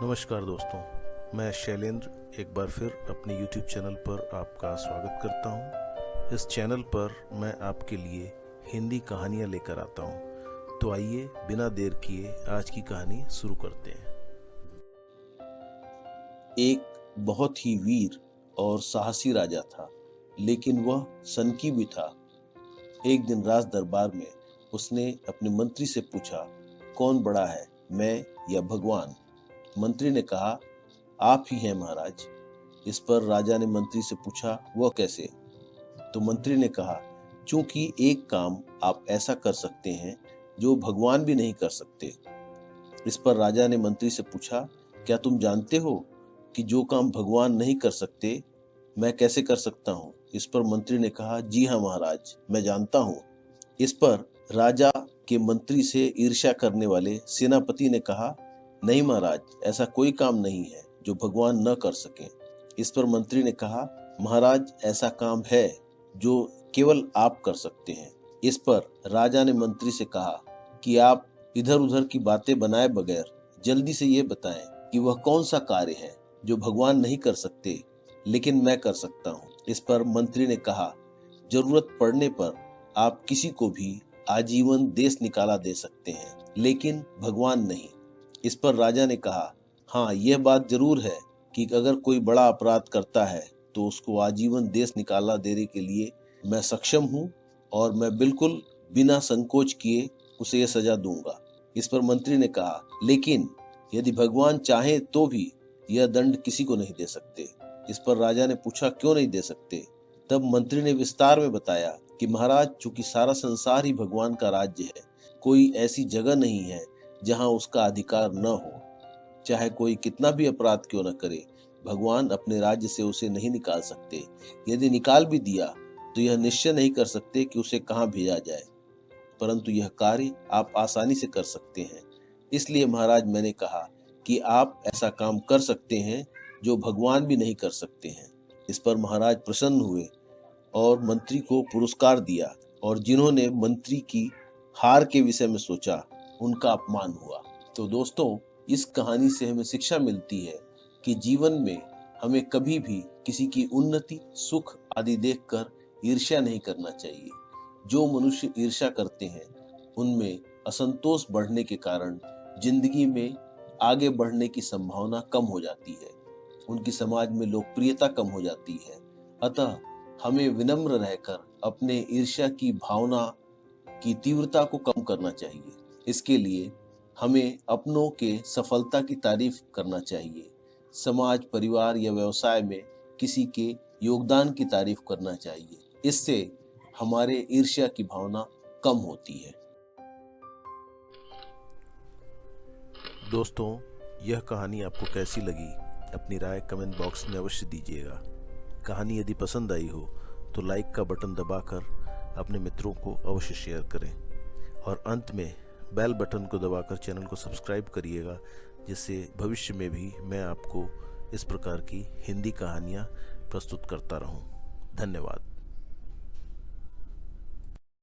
नमस्कार दोस्तों, मैं शैलेंद्र एक बार फिर अपने YouTube चैनल पर आपका स्वागत करता हूं। इस चैनल पर मैं आपके लिए हिंदी कहानियां लेकर आता हूं। तो आइए बिना देर किए आज की कहानी शुरू करते हैं। एक बहुत ही वीर और साहसी राजा था, लेकिन वह सनकी भी था। एक दिन राज दरबार में उसने अपने मंत्री से पूछा, कौन बड़ा है, मैं या भगवान? मंत्री ने कहा, आप ही हैं महाराज। इस पर राजा ने मंत्री से पूछा, वह कैसे? तो मंत्री ने कहा, क्योंकि एक काम आप ऐसा कर सकते हैं जो भगवान भी नहीं कर सकते। इस पर राजा ने मंत्री से पूछा, क्या तुम जानते हो कि जो काम भगवान नहीं कर सकते मैं कैसे कर सकता हूँ? इस पर मंत्री ने कहा, जी हाँ महाराज, मैं जानता हूँ। इस पर राजा के मंत्री से ईर्ष्या करने वाले सेनापति ने कहा, नहीं महाराज, ऐसा कोई काम नहीं है जो भगवान न कर सके। इस पर मंत्री ने कहा, महाराज, ऐसा काम है जो केवल आप कर सकते हैं। इस पर राजा ने मंत्री से कहा कि आप इधर उधर की बातें बनाए बगैर जल्दी से ये बताएं कि वह कौन सा कार्य है जो भगवान नहीं कर सकते लेकिन मैं कर सकता हूँ। इस पर मंत्री ने कहा, जरूरत पड़ने पर आप किसी को भी आजीवन देश निकाला दे सकते हैं, लेकिन भगवान नहीं। इस पर राजा ने कहा, हाँ, यह बात जरूर है कि अगर कोई बड़ा अपराध करता है तो उसको आजीवन देश निकाला देने के लिए मैं सक्षम हूँ और मैं बिल्कुल बिना संकोच किए उसे यह सजा दूंगा। इस पर मंत्री ने कहा, लेकिन यदि भगवान चाहे तो भी यह दंड किसी को नहीं दे सकते। इस पर राजा ने पूछा, क्यों नहीं दे सकते? तब मंत्री ने विस्तार में बताया कि महाराज, चूंकि सारा संसार ही भगवान का राज्य है, कोई ऐसी जगह नहीं है जहां उसका अधिकार न हो। चाहे कोई कितना भी अपराध क्यों न करे, भगवान अपने राज्य से उसे नहीं निकाल सकते। यदि निकाल भी दिया तो यह निश्चय नहीं कर सकते कि उसे कहां भेजा जाए, परंतु यह कार्य आप आसानी से कर सकते हैं। इसलिए महाराज, मैंने कहा कि आप ऐसा काम कर सकते हैं जो भगवान भी नहीं कर सकते हैं। इस पर महाराज प्रसन्न हुए और मंत्री को पुरस्कार दिया, और जिन्होंने मंत्री की हार के विषय में सोचा उनका अपमान हुआ। तो दोस्तों, इस कहानी से हमें शिक्षा मिलती है कि जीवन में हमें कभी भी किसी की उन्नति, सुख आदि देखकर ईर्ष्या नहीं करना चाहिए। जो मनुष्य ईर्ष्या करते हैं उनमें असंतोष बढ़ने के कारण जिंदगी में आगे बढ़ने की संभावना कम हो जाती है, उनकी समाज में लोकप्रियता कम हो जाती है। अतः हमें विनम्र रहकर अपने ईर्ष्या की भावना की तीव्रता को कम करना चाहिए। इसके लिए हमें अपनों के सफलता की तारीफ करना चाहिए। समाज, परिवार या व्यवसाय में किसी के योगदान की तारीफ करना चाहिए। इससे हमारे ईर्ष्या की भावना कम होती है। दोस्तों, यह कहानी आपको कैसी लगी? अपनी राय कमेंट बॉक्स में अवश्य दीजिएगा। कहानी यदि पसंद आई हो तो लाइक का बटन दबाकर अपने मित्रों को अवश्य शेयर करें, और अंत में बेल बटन को दबाकर चैनल को सब्सक्राइब करिएगा, जिससे भविष्य में भी मैं आपको इस प्रकार की हिंदी कहानियाँ प्रस्तुत करता रहूँ। धन्यवाद।